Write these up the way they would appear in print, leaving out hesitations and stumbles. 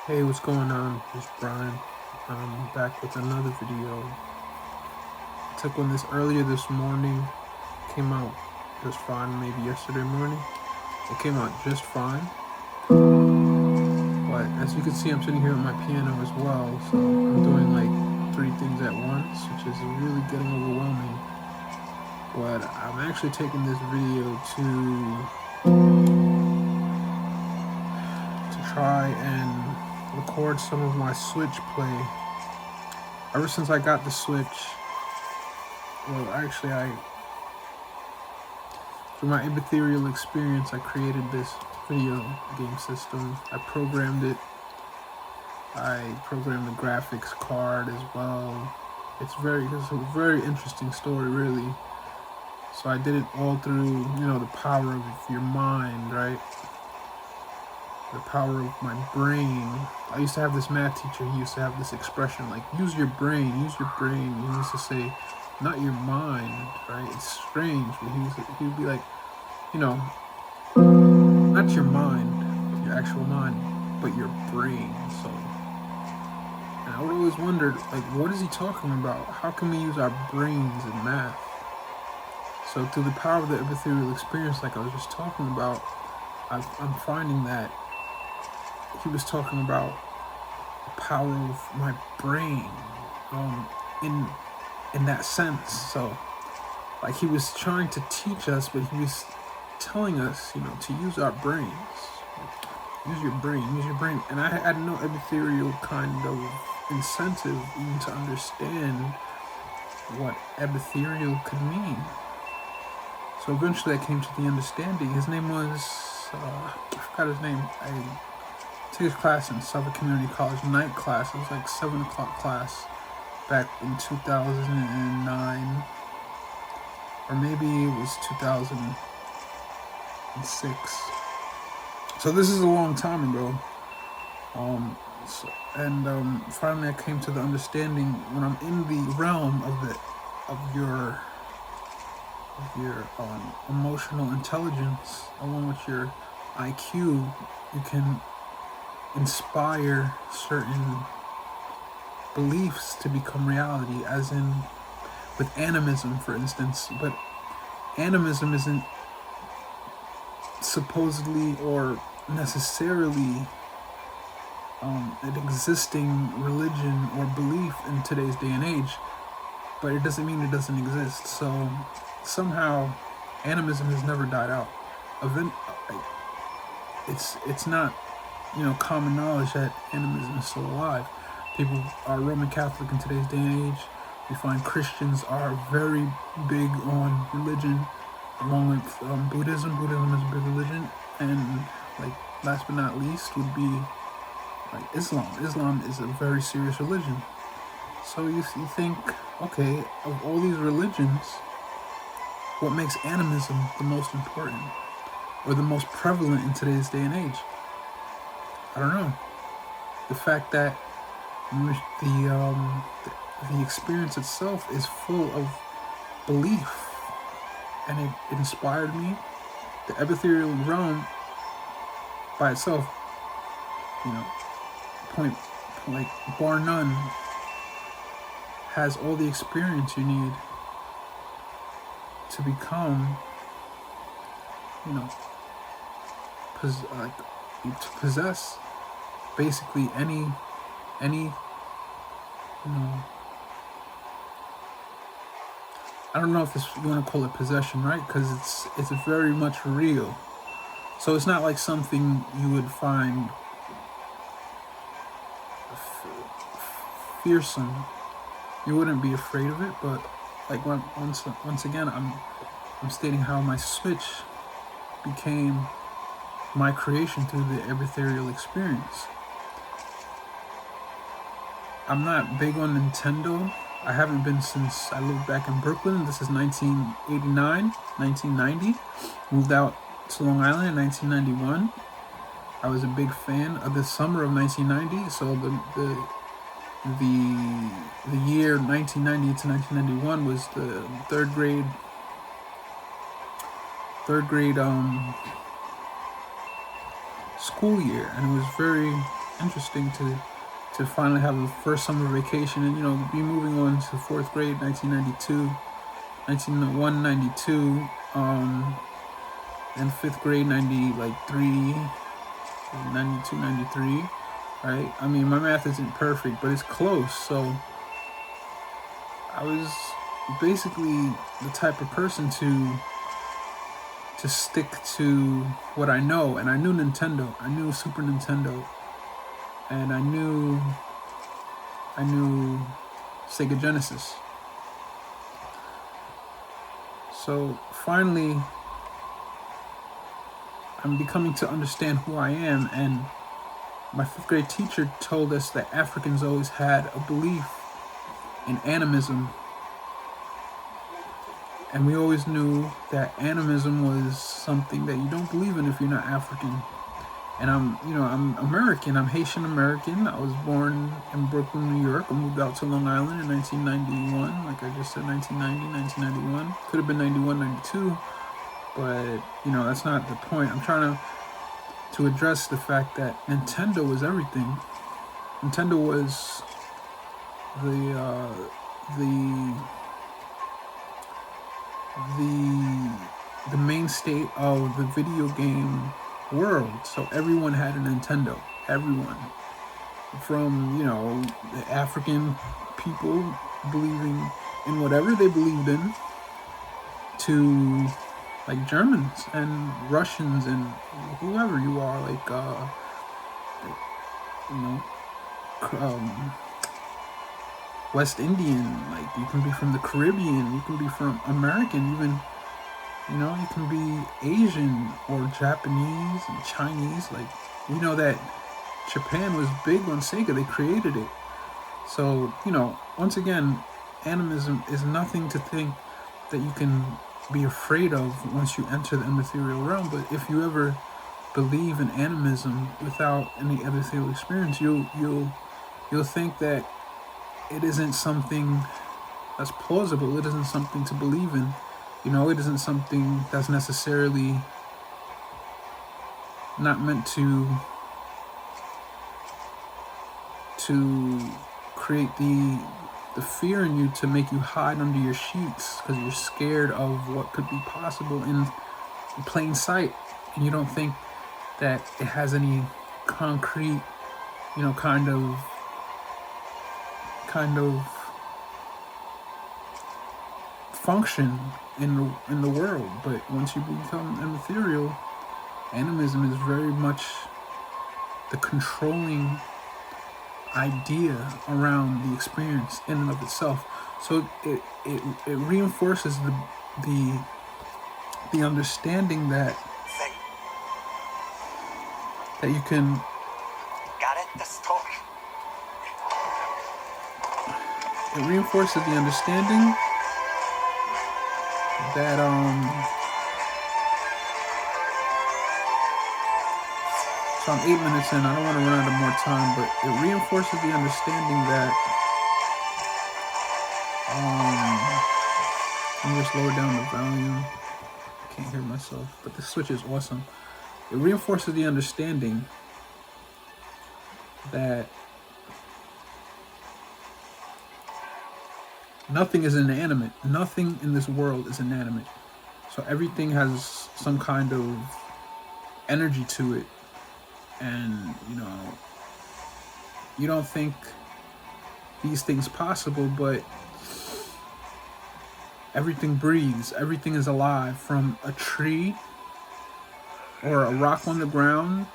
Hey, what's going on? It's Brian. I'm back with another video. I took one earlier this morning. Came out just fine, maybe yesterday morning. It came out just fine. But as you can see, I'm sitting here with my piano as well. So I'm doing like 3 things at once, which is really getting overwhelming. But I'm actually taking this video to try and record some of my Switch play. Ever since I got the Switch, through my ethereal experience, I created this video game system. I programmed it. I programmed the graphics card as well. It's a very interesting story, really. So I did it all through, the power of your mind, right? The power of my brain. I used to have this math teacher. He used to have this expression like, use your brain, use your brain. He used to say, not your mind, right? It's strange, but he would be like, not your mind, your actual mind, but your brain. So, and I would always wonder, like, what is he talking about? How can we use our brains in math? So through the power of the ethereal experience, like I was just talking about, I'm finding that he was talking about the power of my brain, in that sense. So, like, he was trying to teach us, but he was telling us, to use our brains. Use your brain, use your brain. And I had no ethereal kind of incentive even to understand what ethereal could mean. So eventually I came to the understanding. His name was, I forgot his name. I took his class in Suffolk Community College, night class. It was like 7 o'clock class back in 2009. Or maybe it was 2006. So this is a long time ago. Finally I came to the understanding when I'm in the realm of your emotional intelligence, along with your IQ, you can inspire certain beliefs to become reality, as in with animism, for instance. But animism isn't supposedly or necessarily an existing religion or belief in today's day and age, but it doesn't mean it doesn't exist. So somehow animism has never died out. It's not common knowledge that animism is still alive. People are Roman Catholic in today's day and age. We find Christians are very big on religion, along with Buddhism. Buddhism is a big religion, and like last but not least would be like Islam. Islam is a very serious religion. So you think, okay, of all these religions, what makes animism the most important or the most prevalent in today's day and age? I don't know. The fact that the experience itself is full of belief, and it inspired me. The ethereal realm by itself, bar none, has all the experience you need to become, to possess basically any, I don't know if you want to call it possession, right? Because it's very much real. So it's not like something you would find fearsome. You wouldn't be afraid of it, but like once again, I'm stating how my Switch became my creation through the ethereal experience. I'm not big on Nintendo. I haven't been since I lived back in Brooklyn. This is 1989, 1990. Moved out to Long Island in 1991. I was a big fan of the summer of 1990. So the year 1990 to 1991 was the third grade school year, and it was very interesting to finally have a first summer vacation and, you know, be moving on to fourth grade, 1992, and fifth grade, 93, 92, 93, right? I mean, my math isn't perfect, but it's close. So I was basically the type of person to stick to what I know. And I knew Nintendo. I knew Super Nintendo. And I knew Sega Genesis. So finally, I'm becoming to understand who I am. And my fifth grade teacher told us that Africans always had a belief in animism. And we always knew that animism was something that you don't believe in if you're not African. And I'm American. I'm Haitian American. I was born in Brooklyn, New York. I moved out to Long Island in 1991. Like I just said, 1990, 1991. Could have been 91, 92. But, you know, that's not the point. I'm trying to address the fact that Nintendo was everything. Nintendo was the mainstay of the video game world. So everyone had a Nintendo. Everyone, from, you know, the African people believing in whatever they believed in, to like Germans and Russians and whoever you are, like you know, West Indian, like you can be from the Caribbean, you can be from American, even, you know, you can be Asian or Japanese and Chinese. Like, we know that Japan was big on Sega, they created it. So, you know, once again, animism is nothing to think that you can be afraid of once you enter the immaterial realm. But if you ever believe in animism without any ethereal experience, you'll think that it isn't something that's plausible. It isn't something to believe in. You know, it isn't something that's necessarily not meant to create the fear in you to make you hide under your sheets because you're scared of what could be possible in plain sight, and you don't think that it has any concrete, you know, kind of function in the world. But once you become immaterial, animism is very much the controlling idea around the experience in and of itself. So it reinforces the understanding that you can got it. The story. It reinforces the understanding that so I'm 8 minutes in. I don't want to run out of more time, but it reinforces the understanding that let me just lower down the volume. I can't hear myself, but the switch is awesome. It reinforces the understanding that nothing is inanimate. Nothing in this world is inanimate. So everything has some kind of energy to it. And, you know, you don't think these things possible, but everything breathes. Everything is alive, from a tree or a rock on the ground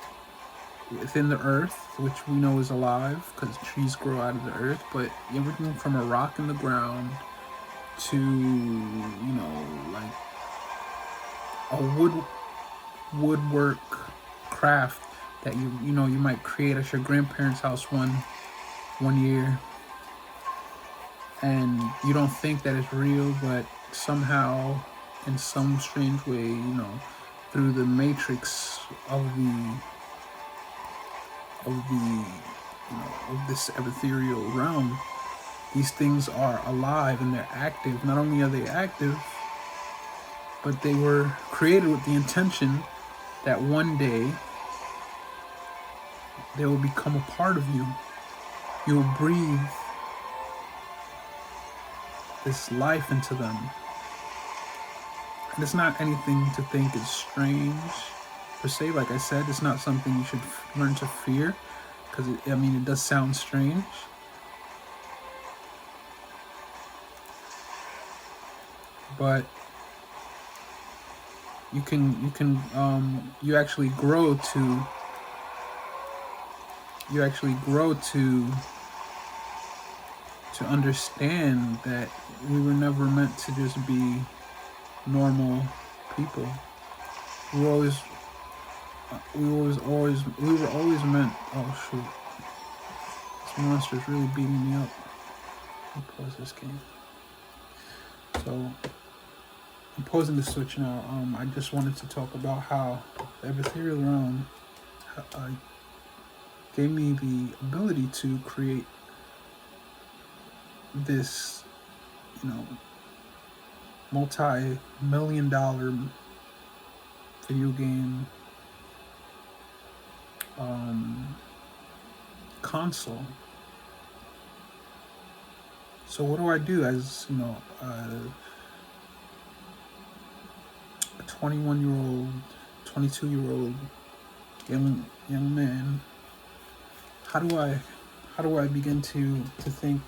within the earth, which we know is alive because trees grow out of the earth, but everything from a rock in the ground to, you know, like a woodwork craft that you know you might create at your grandparents' house one year, and you don't think that it's real, but somehow, in some strange way, you know, through the matrix of this ethereal realm, these things are alive and they're active. Not only are they active, but they were created with the intention that one day They will become a part of you. You will breathe this life into them. And it's not anything to think is strange per se. Like I said, it's not something you should learn to fear, because it does sound strange. But you actually grow to understand that we were never meant to just be normal people. We were always meant. Oh shoot! This monster's really beating me up. Let me pause this game. So I'm pausing the switch now. I just wanted to talk about how the ethereal realm gave me the ability to create this, multi-million-dollar video game console. So what do I do as, a 21-year-old, 22-year-old young man? How do I begin to think,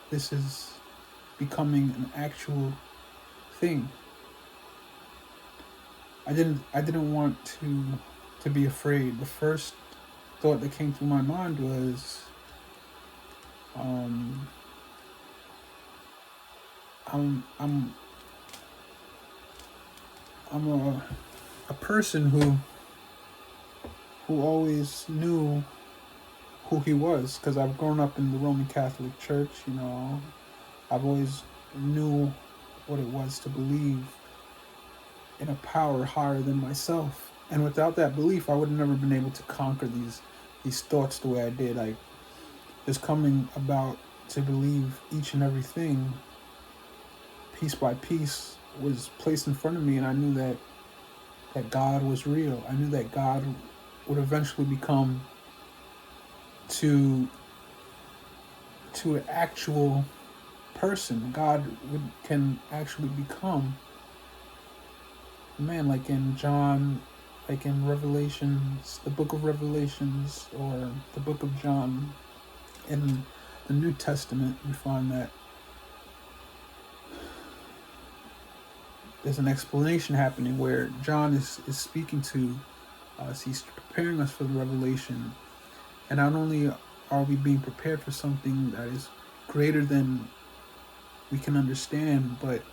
this is becoming an actual thing? I didn't want to be afraid. The first thought that came through my mind was, I'm a person who always knew who he was, because I've grown up in the Roman Catholic Church. I've always knew what it was to believe in a power higher than myself, and without that belief, I would have never been able to conquer these thoughts the way I did. Like, just coming about to believe each and everything, piece by piece, was placed in front of me, and I knew that God was real. I knew that God would eventually become to an actual person. God can actually become a man, like in John, like in Revelations, the book of Revelations, or the book of John. In the New Testament, we find that there's an explanation happening where John is speaking to us. He's preparing us for the revelation. And not only are we being prepared for something that is greater than we can understand, but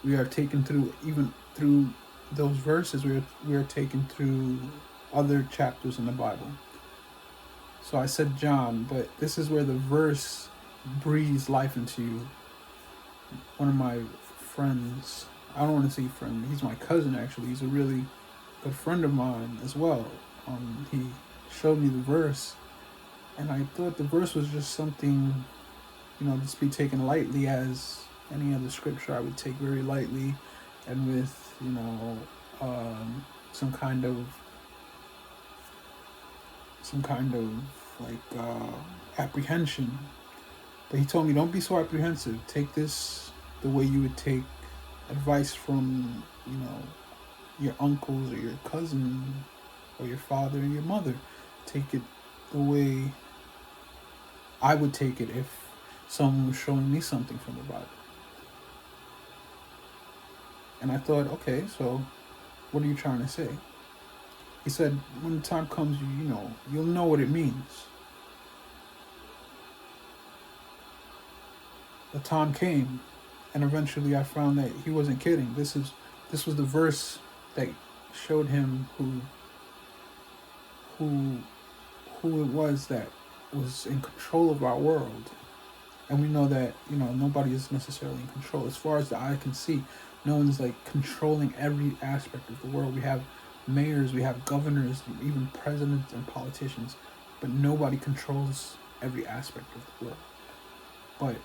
we are taken through, even through those verses, we are taken through other chapters in the Bible. So I said John, but this is where the verse breathes life into you. One of my friends, I don't want to say friend, he's my cousin actually, he's a really good friend of mine as well. He showed me the verse, and I thought the verse was just something, just be taken lightly, as any other scripture I would take very lightly, and with, some kind of apprehension. But he told me, don't be so apprehensive. Take this the way you would take advice from, your uncles or your cousin or your father and your mother. Take it the way I would take it if someone was showing me something from the Bible. And I thought, okay, so what are you trying to say? He said, when the time comes, you'll know what it means. The time came, and eventually I found that he wasn't kidding. This was the verse that showed him who it was that was in control of our world. And we know that, nobody is necessarily in control. As far as the eye can see, no one's controlling every aspect of the world. We have mayors, we have governors, even presidents and politicians, but nobody controls every aspect of the world. But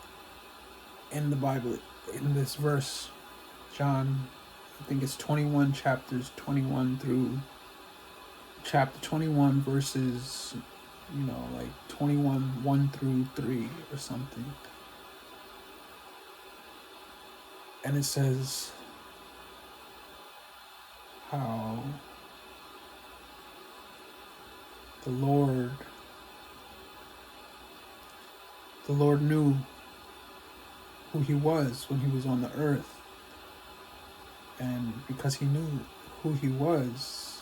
in the Bible, in this verse, John I think it's 21 chapters, 21 through chapter 21 verses, like 21, 1 through 3 or something. And it says how the Lord knew who he was when he was on the earth. And because he knew who he was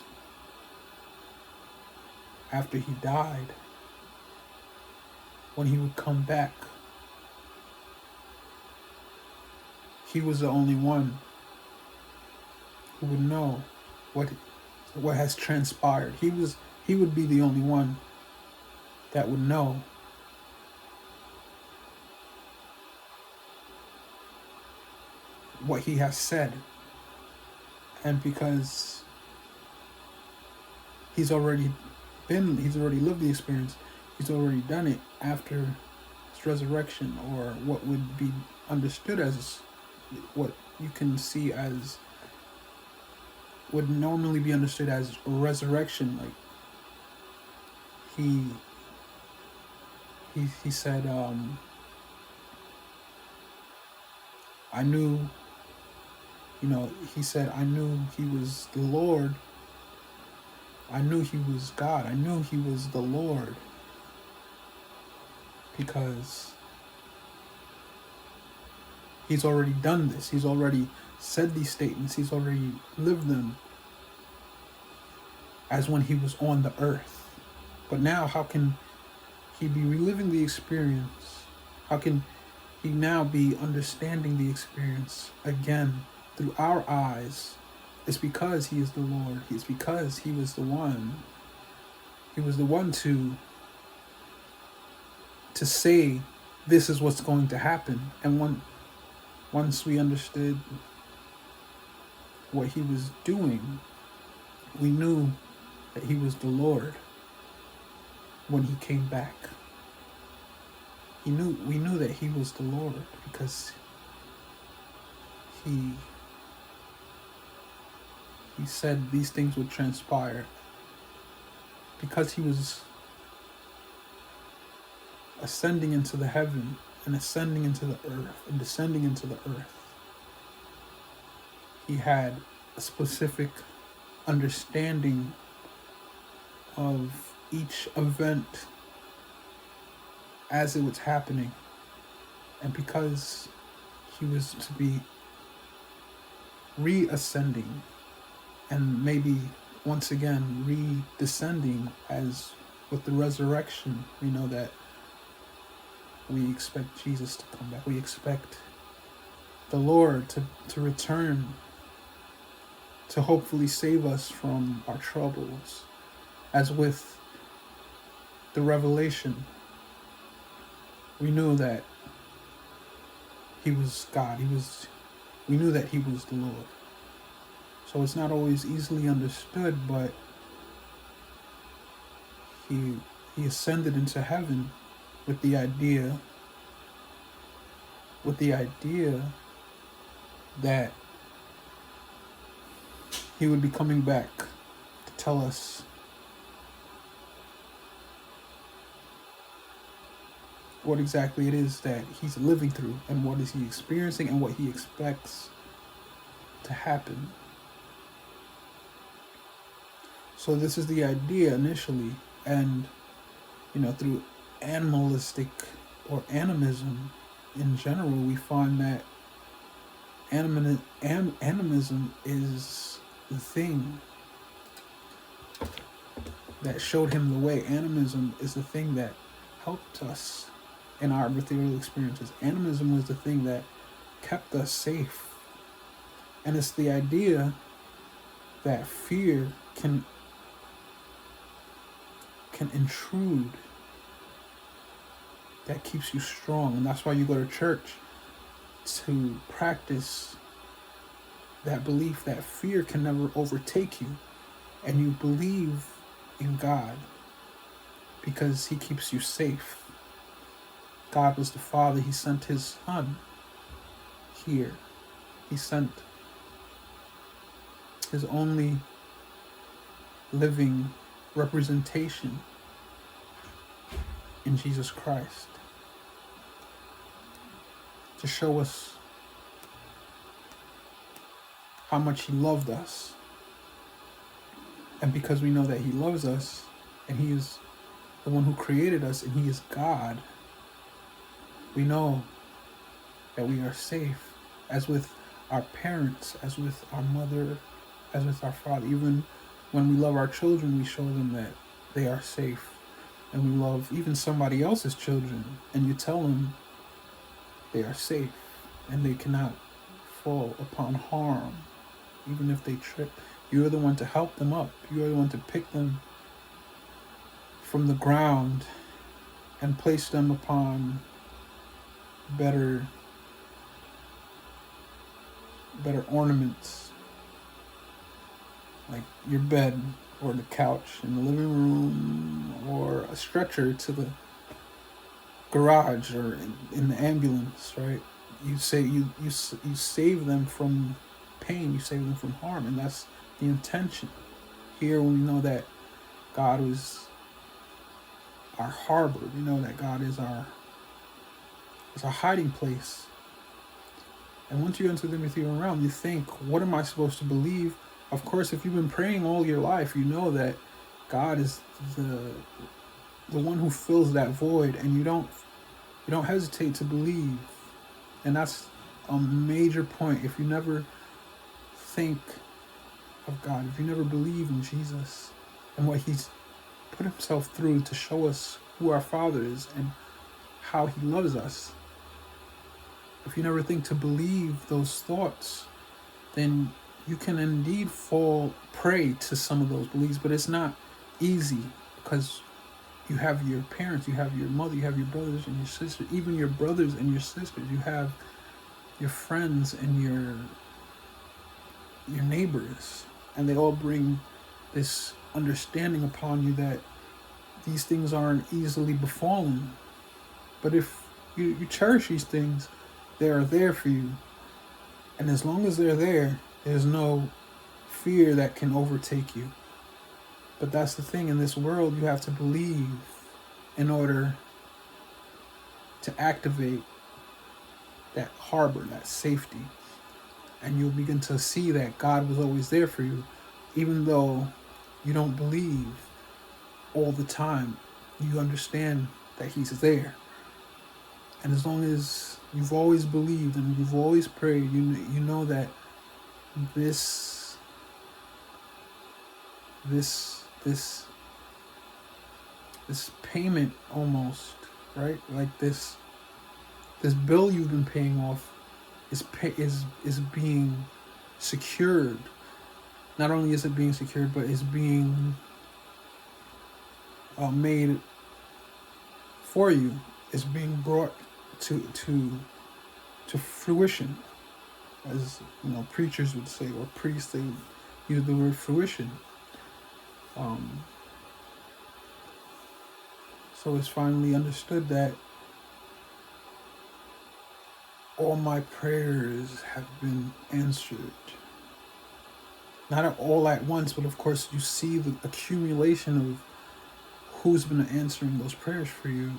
after he died, when he would come back, he was the only one who would know what has transpired. He would be the only one that would know what he has said. And because he's already lived the experience, he's already done it after his resurrection, or what would be understood as, what you can see as, would normally be understood as resurrection. Like he said, I knew, he said, I knew he was the Lord. I knew he was God. I knew he was the Lord because he's already done this. He's already said these statements. He's already lived them as when he was on the earth. But now, how can he be reliving the experience? How can he now be understanding the experience again through our eyes? It's because he is the Lord. It's because he was the one. He was the one to say, this is what's going to happen. And once we understood what he was doing, we knew that he was the Lord when he came back. We knew that he was the Lord because he said these things would transpire, because he was ascending into the heaven and ascending into the earth and descending into the earth. He had a specific understanding of each event as it was happening. And because he was to be reascending and maybe once again redescending, as with the resurrection, we know that we expect Jesus to come back. We expect the Lord to return to hopefully save us from our troubles. As with the revelation, we knew that he was God. We knew that he was the Lord. So it's not always easily understood, but he ascended into heaven with the idea that he would be coming back to tell us what exactly it is that he's living through, and what is he experiencing, and what he expects to happen. So this is the idea initially, and through animalistic or animism in general, we find that animism is the thing that showed him the way. Animism is the thing that helped us in our ethereal experiences. Animism was the thing that kept us safe. And it's the idea that fear can intrude, that keeps you strong. And that's why you go to church, to practice that belief that fear can never overtake you, and you believe in God because he keeps you safe. God was the Father. He sent his Son here. He sent his only living representation in Jesus Christ, to show us how much he loved us. And because we know that he loves us, and he is the one who created us, and he is God, we know that we are safe, as with our parents, as with our mother, as with our father. Even when we love our children, we show them that they are safe. And we love even somebody else's children, and you tell them they are safe and they cannot fall upon harm. Even if they trip, you are the one to help them up. You are the one to pick them from the ground and place them upon better ornaments, like your bed or the couch in the living room, or a stretcher to the garage, or in the ambulance, right? You say you save them from pain, you save them from harm, and that's the intention. Here we know that God is our harbor. We know that God is our hiding place. And once you enter the ethereal realm, you think, what am I supposed to believe? Of course, if you've been praying all your life, you know that God is the one who fills that void, and you don't hesitate to believe. And that's a major point. If you never think of God, if you never believe in Jesus and what he's put himself through to show us who our Father is and how he loves us, if you never think to believe those thoughts, then you can indeed fall prey to some of those beliefs. But it's not easy, because you have your parents, you have your mother, you have your brothers and your sisters, even your brothers and your sisters. You have your friends and your neighbors, and they all bring this understanding upon you that these things aren't easily befallen. But if you cherish these things, they are there for you. And as long as they're there, there's no fear that can overtake you. But that's the thing, in this world, you have to believe in order to activate that harbor, that safety. And you'll begin to see that God was always there for you, even though you don't believe all the time. You understand that he's there. And as long as you've always believed and you've always prayed, you know that this payment, almost, right? Like this bill you've been paying off is being secured. Not only is it being secured, but it's being made for you. It's being brought to fruition, as you know, preachers would say, or priests, they use the word fruition. So it's finally understood that all my prayers have been answered. Not all at once, but of course you see the accumulation of who's been answering those prayers for you.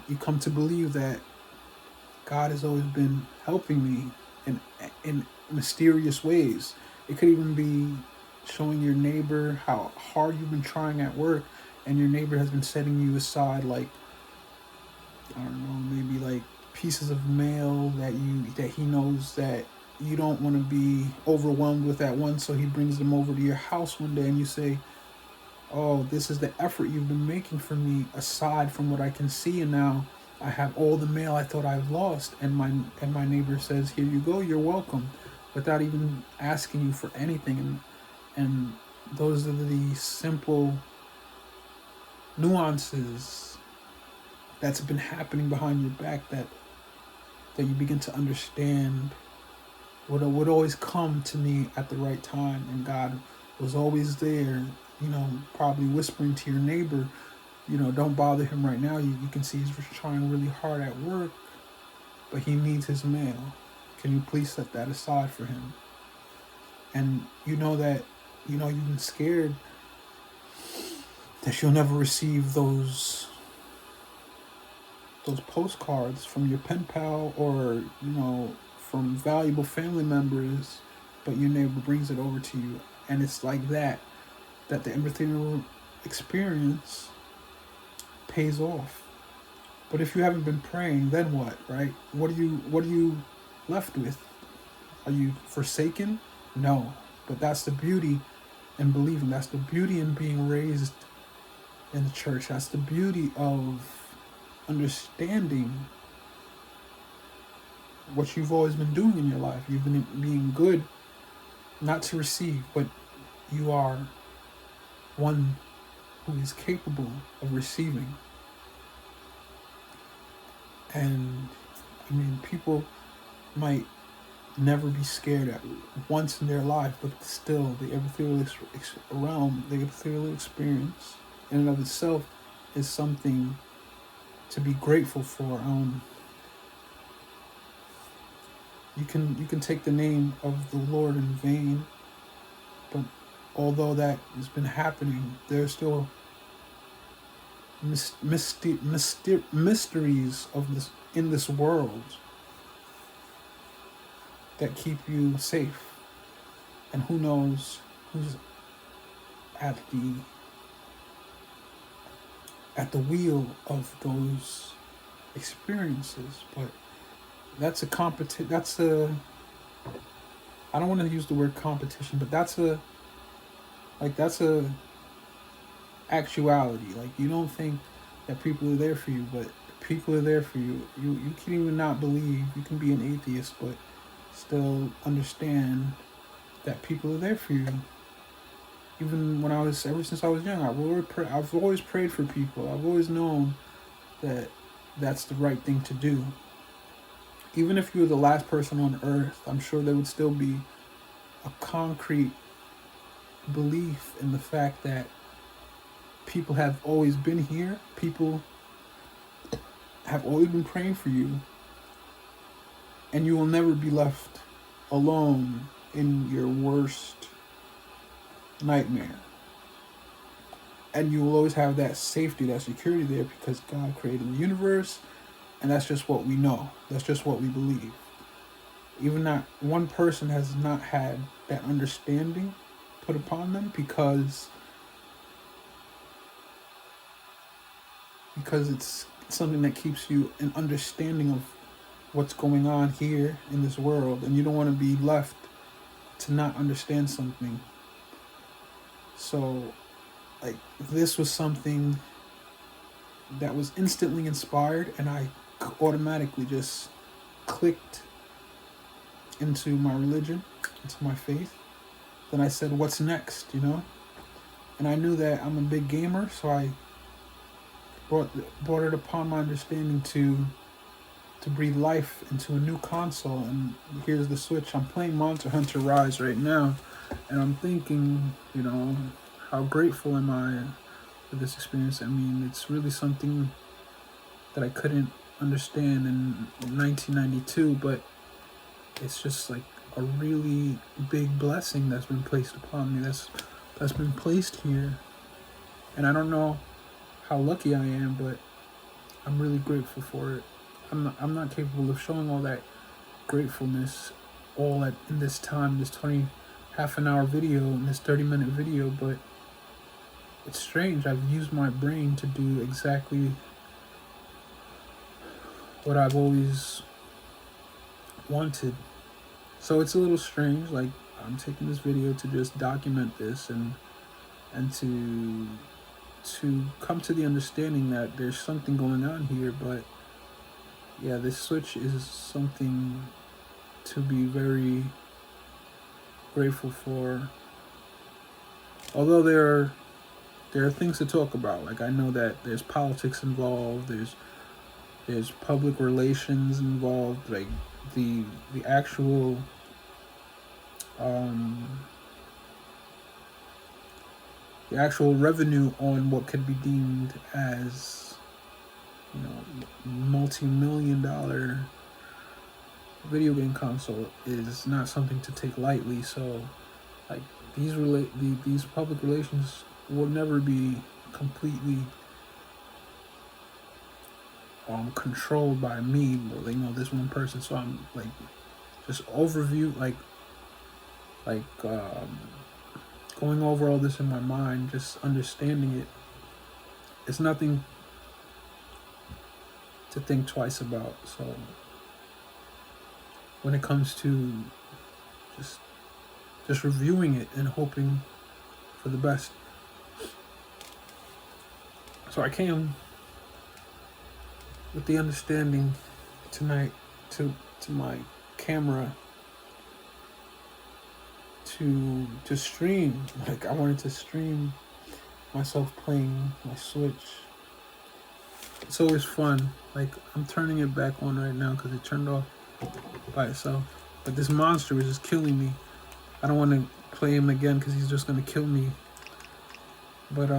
You come to believe that God has always been helping me in mysterious ways. It could even be showing your neighbor how hard you've been trying at work, and your neighbor has been setting you aside, like, I don't know, maybe like pieces of mail that he knows that you don't want to be overwhelmed with at once, so he brings them over to your house one day, and you say, oh, this is the effort you've been making for me, aside from what I can see, and now I have all the mail I thought I've lost. And my neighbor says, here you go, you're welcome, without even asking you for anything. And those are the simple nuances that's been happening behind your back that you begin to understand would always come to me at the right time. And God was always there, probably whispering to your neighbor, don't bother him right now. You can see he's trying really hard at work, but he needs his mail. Can you please set that aside for him? and you know that, you've been scared that you'll never receive those postcards from your pen pal, or from valuable family members, but your neighbor brings it over to you, and it's like that the ethereal experience pays off. But if you haven't been praying, then what, right? What are you left with? Are you forsaken? No. But that's the beauty in believing. That's the beauty in being raised in the church. That's the beauty of understanding what you've always been doing in your life. You've been being good, not to receive, but you are one who is capable of receiving. And I mean, people might never be scared at once in their life, but still, the ethereal realm, the ethereal experience, in and of itself, is something to be grateful for. You can take the name of the Lord in vain, but although that has been happening, there's still mysteries of this in this world that keep you safe, and who knows who's at the wheel of those experiences. But that's a I don't want to use the word competition, but that's a actuality. Like, you don't think that people are there for you, but people are there for you. You can even not believe. You can be an atheist, but still understand that people are there for you. Even ever since I was young, I've always prayed for people. I've always known that that's the right thing to do. Even if you were the last person on earth, I'm sure there would still be a concrete belief in the fact that people have always been here. People have always been praying for you. And you will never be left alone in your worst nightmare. And you will always have that safety, that security there, because God created the universe, and that's just what we know. That's just what we believe. Even not one person has not had that understanding put upon them, because it's something that keeps you an understanding of what's going on here in this world, and you don't want to be left to not understand something. So, like, this was something that was instantly inspired, and I automatically just clicked into my religion, into my faith. Then I said, what's next, And I knew that I'm a big gamer, so I brought it upon my understanding to breathe life into a new console. And here's the switch. I'm playing Monster Hunter Rise right now, and I'm thinking, how grateful am I for this experience? I mean, it's really something that I couldn't understand in 1992, but it's just like a really big blessing that's been placed upon me, that's been placed here. And I don't know how lucky I am, but I'm really grateful for it. I'm not capable of showing all that gratefulness all in this time, this half an hour video, and this 30-minute video, but it's strange. I've used my brain to do exactly what I've always wanted. So it's a little strange. Like, I'm taking this video to just document this and to come to the understanding that there's something going on here. But yeah, this switch is something to be very grateful for. Although there are things to talk about. Like, I know that there's politics involved, there's public relations involved, like the actual revenue on what could be deemed as multi-million-dollar video game console is not something to take lightly. So Like these public relations will never be completely controlled by me, or this one person. So I'm like just overview, like going over all this in my mind, just understanding it. It's nothing to think twice about. So when it comes to just reviewing it and hoping for the best. So I came with the understanding tonight to my camera to stream. Like I wanted to stream myself playing my Switch. It's always fun. Like I'm turning it back on right now because it turned off by itself. But this monster is just killing me. I don't want to play him again because he's just gonna kill me. But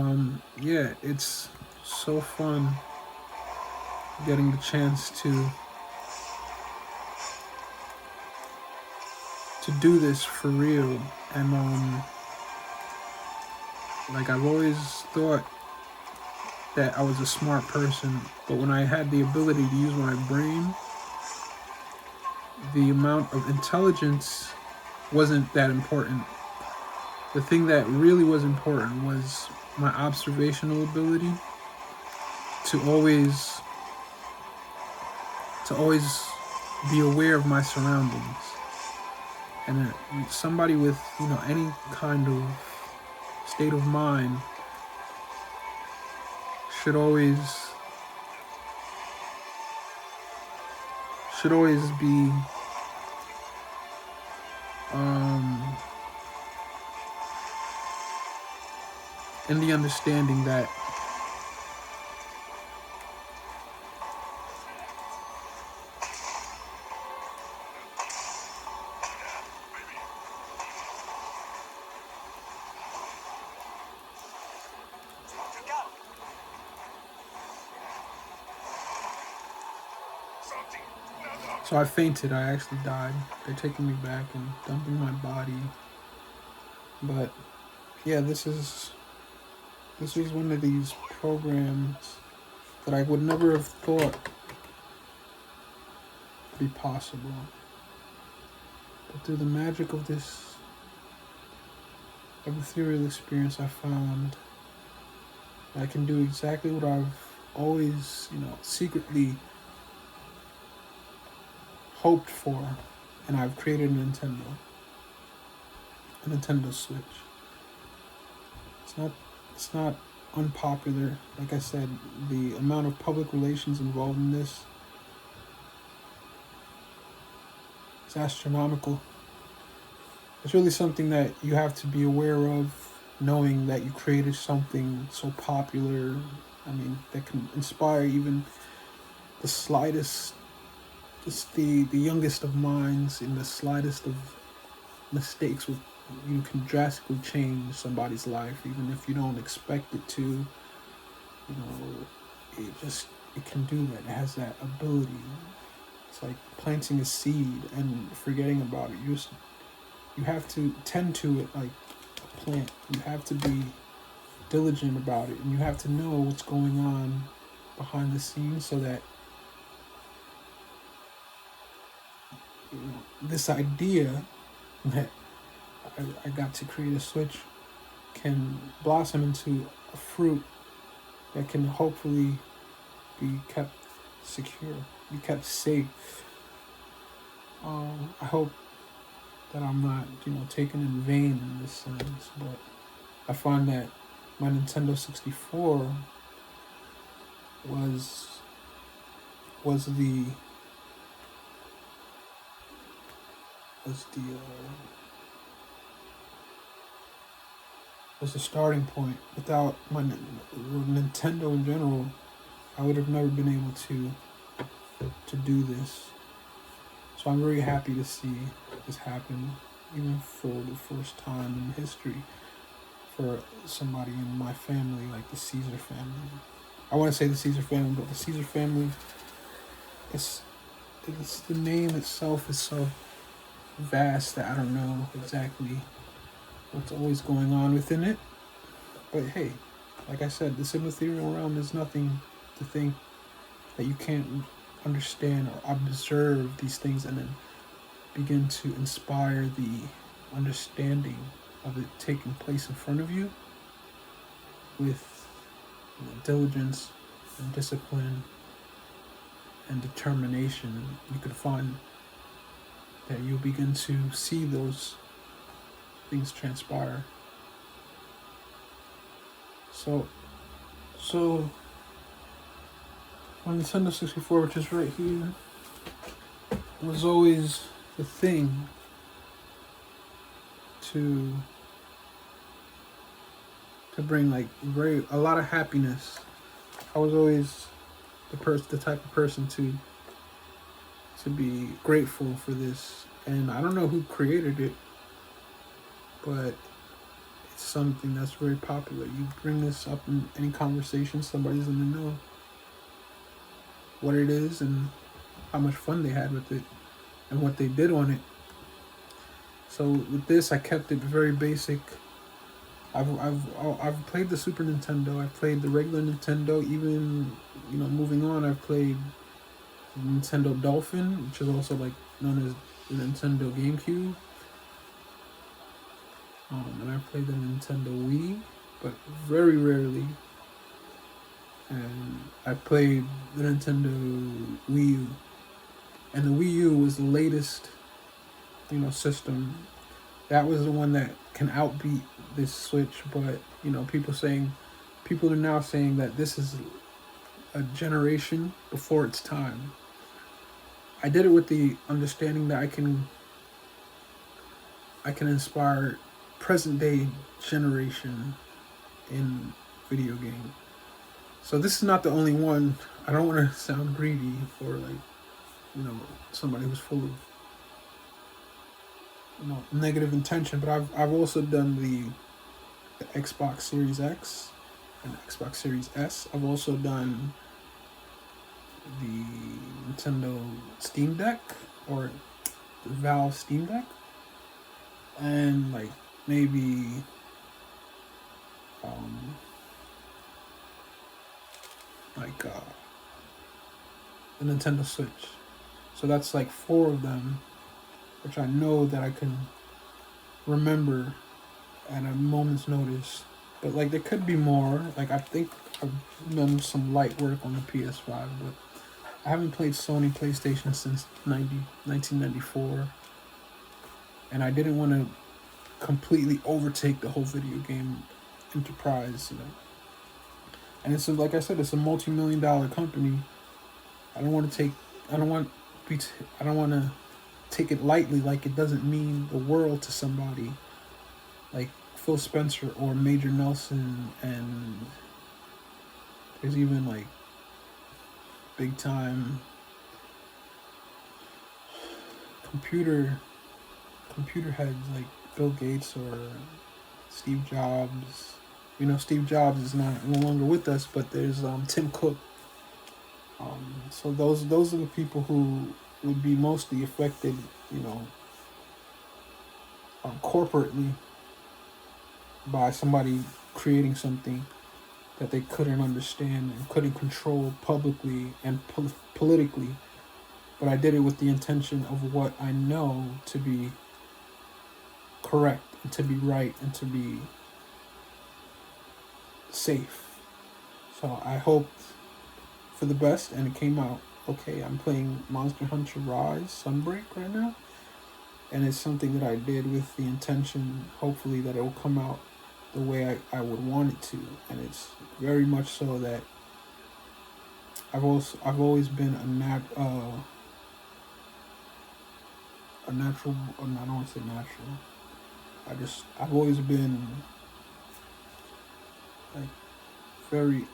yeah, it's so fun getting the chance to do this for real. And like I've always thought that I was a smart person, but when I had the ability to use my brain, the amount of intelligence wasn't that important. The thing that really was important was my observational ability to always be aware of my surroundings. And somebody with any kind of state of mind should always be in the understanding that so I fainted. I actually died. They're taking me back and dumping my body. But yeah, this is one of these programs that I would never have thought be possible. But through the magic of this ethereal experience, I found I can do exactly what I've always, secretly hoped for, and I've created a Nintendo Switch. It's not unpopular. Like I said, the amount of public relations involved in this is astronomical. It's really something that you have to be aware of, knowing that you created something so popular. I mean, that can inspire even the slightest, just the youngest of minds, in the slightest of mistakes can drastically change somebody's life, even if you don't expect it to. It can do that. It has that ability. It's like planting a seed and forgetting about it. You have to tend to it like a plant. You have to be diligent about it, and you have to know what's going on behind the scenes, so that this idea that I got to create a Switch can blossom into a fruit that can hopefully be kept secure, be kept safe. I hope that I'm not, taken in vain in this sense, but I find that my Nintendo 64 was the starting point. Without my Nintendo in general, I would have never been able to do this. So I'm very happy to see this happen, even for the first time in history, for somebody in my family, like the Caesar family. I want to say the Caesar family, but the Caesar family, it's the name itself is so vast that I don't know exactly what's always going on within it. But hey, like I said, this immaterial realm is nothing to think that you can't understand or observe these things and then begin to inspire the understanding of it taking place in front of you with diligence and discipline and determination. You can find that you'll begin to see those things transpire. So on Nintendo 64, which is right here, was always the thing to bring like a lot of happiness. I was always the type of person to be grateful for this, and I don't know who created it, but it's something that's very popular. You bring this up in any conversation, somebody's gonna know what it is and how much fun they had with it and what they did on it. So with this, I kept it very basic. I've played the Super Nintendo. I've played the regular Nintendo. Even moving on, I've played the Nintendo Dolphin, which is also like known as the Nintendo GameCube. And I've played the Nintendo Wii, but very rarely. And I played the Nintendo Wii U, and the Wii U was the latest, system. That was the one that can outbeat this Switch. But people are now saying that this is a generation before its time. I did it with the understanding that I can inspire present day generation in video game. So this is not the only one. I don't want to sound greedy or somebody who's full of negative intention, but I've also done the Xbox Series X and Xbox Series S. I've also done the Nintendo Steam Deck or the Valve Steam Deck, and maybe the Nintendo Switch. So that's 4 of them, which I know that I can remember at a moment's notice. But there could be more. I think I've done some light work on the PS5, but I haven't played Sony PlayStation since 1994. And I didn't want to completely overtake the whole video game enterprise. And it's like I said, it's a multi-million-dollar company. I don't want to take it lightly, like it doesn't mean the world to somebody like Phil Spencer or Major Nelson, and there's even big time computer heads like Bill Gates or Steve Jobs. Steve Jobs is no longer with us, but there's Tim Cook. So those are the people who would be mostly affected, corporately by somebody creating something that they couldn't understand and couldn't control publicly and politically. But I did it with the intention of what I know to be correct and to be right and to be safe. So I hoped for the best, and it came out okay. I'm playing Monster Hunter Rise Sunbreak right now, and it's something that I did with the intention, hopefully, that it will come out the way I would want it to. And it's very much so that I've always been a natural. I don't want to say natural. I've always been very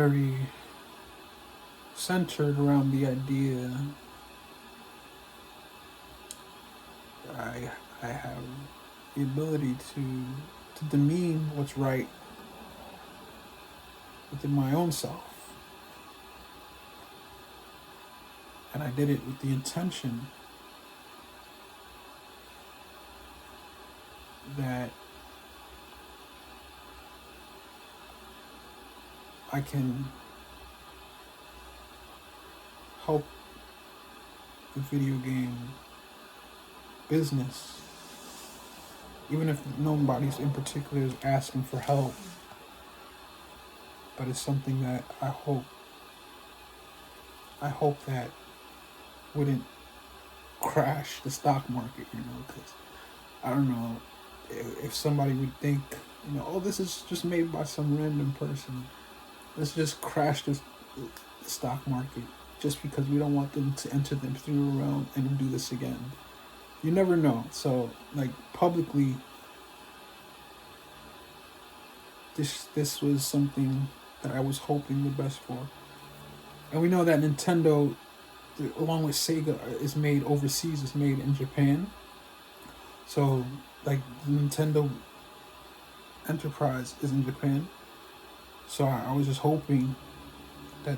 very centered around the idea that I have the ability to demean what's right within my own self. And I did it with the intention that I can help the video game business, even if nobody's in particular is asking for help. But it's something that I hope that wouldn't crash the stock market, because I don't know if somebody would think, oh, this is just made by some random person. Let's just crash the stock market just because we don't want them to enter them through around and do this again. You never know. So, like, publicly, this was something that I was hoping the best for. And we know that Nintendo, along with Sega, is made overseas. It's made in Japan. So, like, the Nintendo enterprise is in Japan. So I was just hoping that,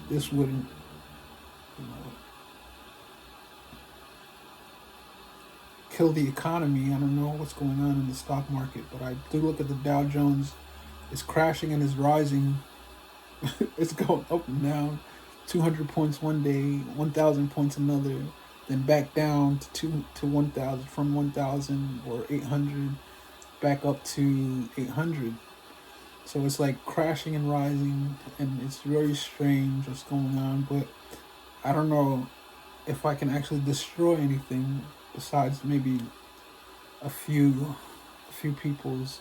this wouldn't, kill the economy. I don't know what's going on in the stock market, but I do look at the Dow Jones. It's crashing and it's rising. It's going up and down, 200 points one day, 1,000 points another, then back down to 1,000, from 1,000 or 800 back up to 800. So it's like crashing and rising, and it's very strange what's going on. But I don't know if I can actually destroy anything besides maybe a few people's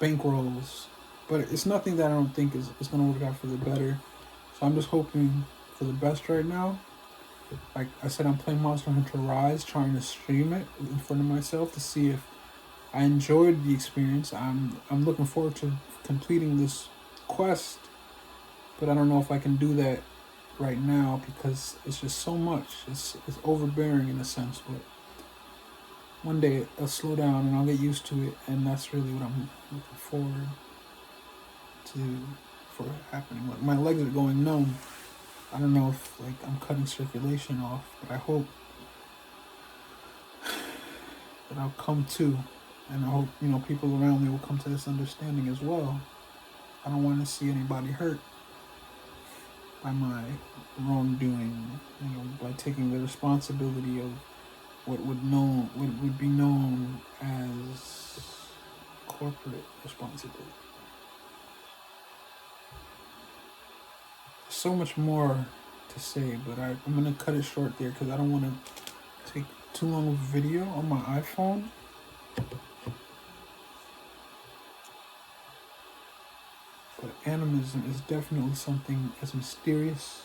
bankrolls. But it's nothing that I don't think is going to work out for the better. So I'm just hoping for the best right now. Like I said, I'm playing Monster Hunter Rise, trying to stream it in front of myself to see if I enjoyed the experience. I'm looking forward to completing this quest, but I don't know if I can do that right now because it's just so much. It's overbearing in a sense, but one day I'll slow down and I'll get used to it, and that's really what I'm looking forward for happening. Like, my legs are going numb. I don't know if I'm cutting circulation off, but I hope that I'll come to, and I hope people around me will come to this understanding as well. I don't want to see anybody hurt by my wrongdoing, by taking the responsibility of what would be known as corporate responsibility. So much more to say, but I'm going to cut it short there because I don't want to take too long of a video on my iPhone. But animism is definitely something as mysterious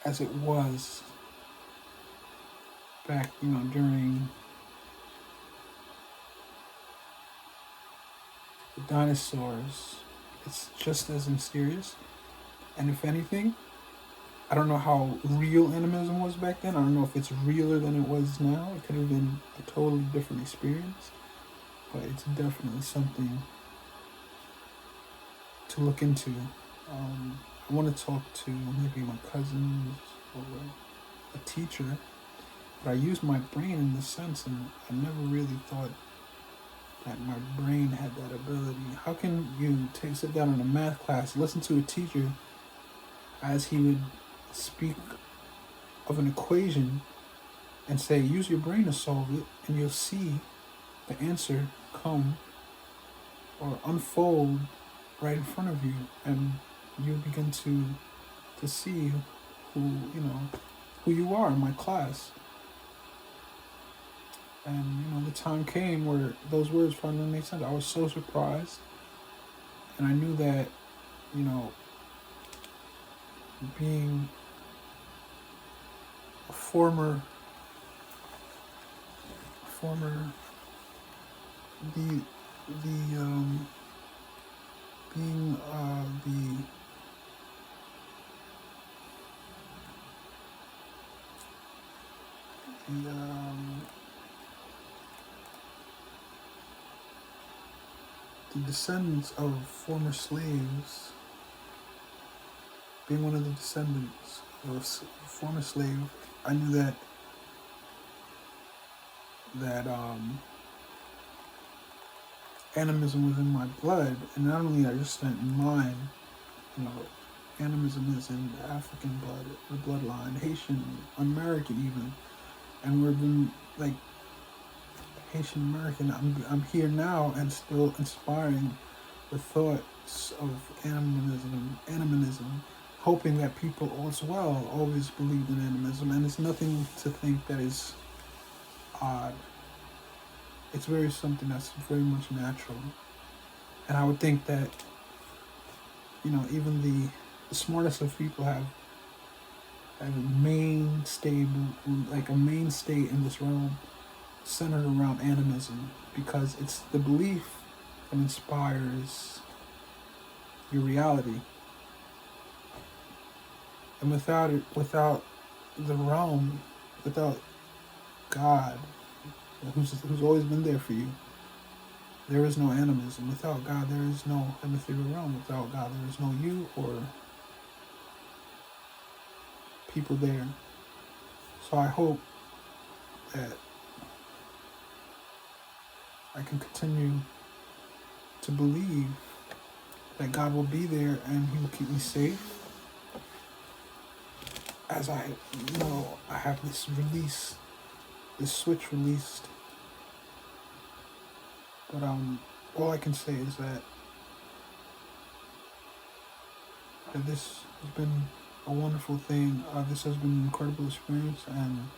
as it was back, during the dinosaurs. It's just as mysterious. And if anything, I don't know how real animism was back then. I don't know if it's realer than it was now. It could have been a totally different experience. But it's definitely something to look into. I want to talk to maybe my cousins or a teacher. But I use my brain in this sense, and I never really thought that my brain had that ability. How can you sit down in a math class, listen to a teacher as he would speak of an equation and say, use your brain to solve it, and you'll see the answer come or unfold right in front of you, and you'll begin to see who you are in my class. And the time came where those words finally made sense. I was so surprised, and I knew that being a former being the descendants of former slaves, being one of the descendants of a former slave, I knew that animism was in my blood, and not only I just meant in mine. You know, animism is in the African blood, the bloodline, Haitian, American even, and we've been like Haitian American. I'm here now and still inspiring the thoughts of animism, hoping that people as well always believed in animism, and it's nothing to think that is odd. It's very something that's very much natural, and I would think that, you know, even the smartest of people have a mainstay in this realm centered around animism, because it's the belief that inspires your reality. And without the realm, without God, who's always been there for you, there is no animism. Without God, there is no ethereal realm. Without God, there is no you or people there. So I hope that I can continue to believe that God will be there and He will keep me safe, as I know I have this switch released. But all I can say is that this has been a wonderful thing. This has been an incredible experience, and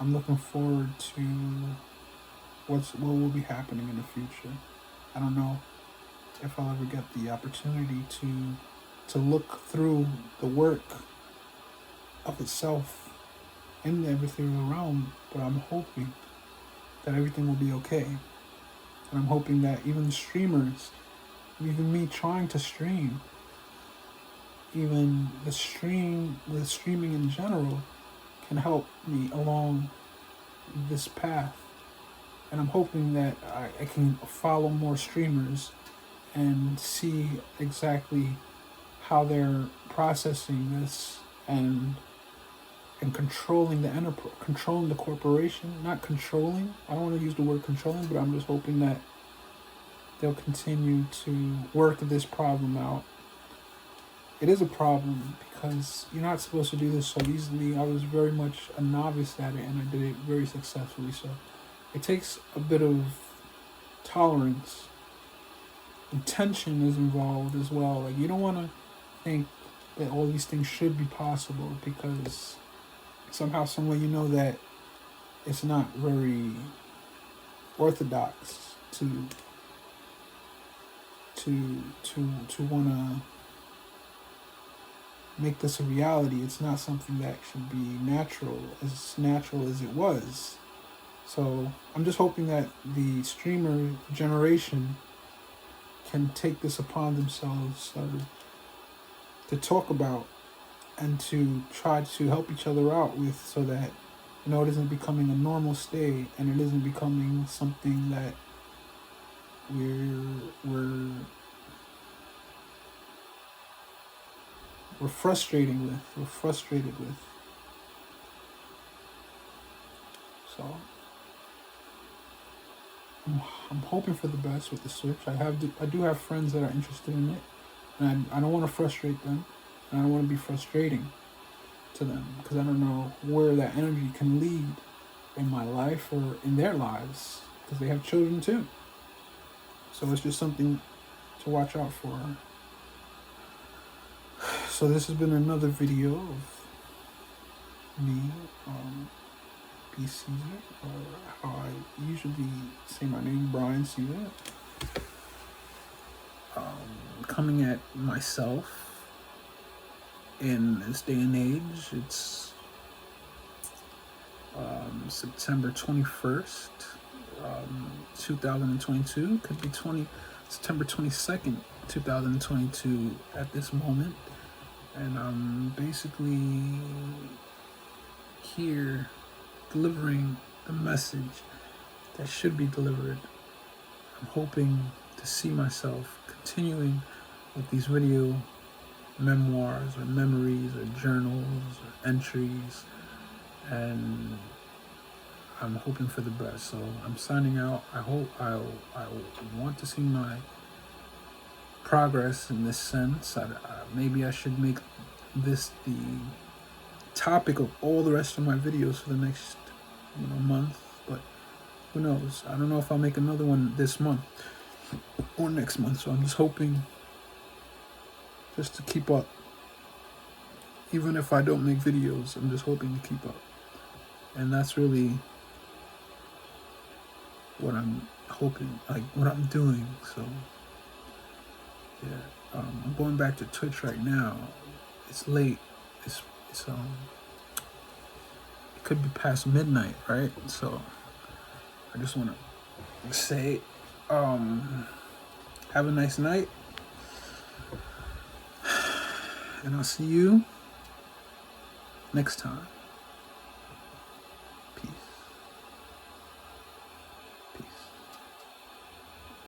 I'm looking forward to what will be happening in the future. I don't know if I'll ever get the opportunity to look through the work of itself in the ethereal realm, but I'm hoping that everything will be okay. And I'm hoping that even the streamers, even me trying to stream, even the streaming in general, can help me along this path. And I'm hoping that I can follow more streamers and see exactly how they're processing this and controlling controlling the corporation. Not controlling, I don't want to use the word controlling, but I'm just hoping that they'll continue to work this problem out. It is a problem because you're not supposed to do this so easily. I was very much a novice at it, and I did it very successfully. So it takes a bit of tolerance. Intention is involved as well. Like, you don't want to think that all these things should be possible, because somehow, some way, you know that it's not very orthodox to want to make this a reality. It's not something that should be natural as it was. So I'm just hoping that the streamer generation can take this upon themselves to talk about and to try to help each other out with, so that, you know, it isn't becoming a normal state, and it isn't becoming something that we're frustrated with. So I'm hoping for the best with the Switch. I do have friends that are interested in it, and I don't want to frustrate them, and I don't want to be frustrating to them, because I don't know where that energy can lead in my life or in their lives, because they have children too. So it's just something to watch out for. So this has been another video of me, B. Caesar, or how I usually say my name, Brian Caesar. Coming at myself in this day and age. It's September 21st, 2022. Could be September 22nd, 2022 at this moment. And I'm basically here delivering the message that should be delivered. I'm hoping to see myself continuing with these video memoirs or memories or journals or entries, and I'm hoping for the best. So I'm signing out. I hope I want to see my progress in this sense. Maybe I should make this the topic of all the rest of my videos for the next month, but who knows? I don't know if I'll make another one this month or next month. So I'm just hoping just to keep up. Even if I don't make videos, I'm just hoping to keep up. And that's really what I'm hoping, like what I'm doing. So yeah, I'm going back to Twitch right now. It's late. It's it could be past midnight, right? So I just want to say, have a nice night, and I'll see you next time.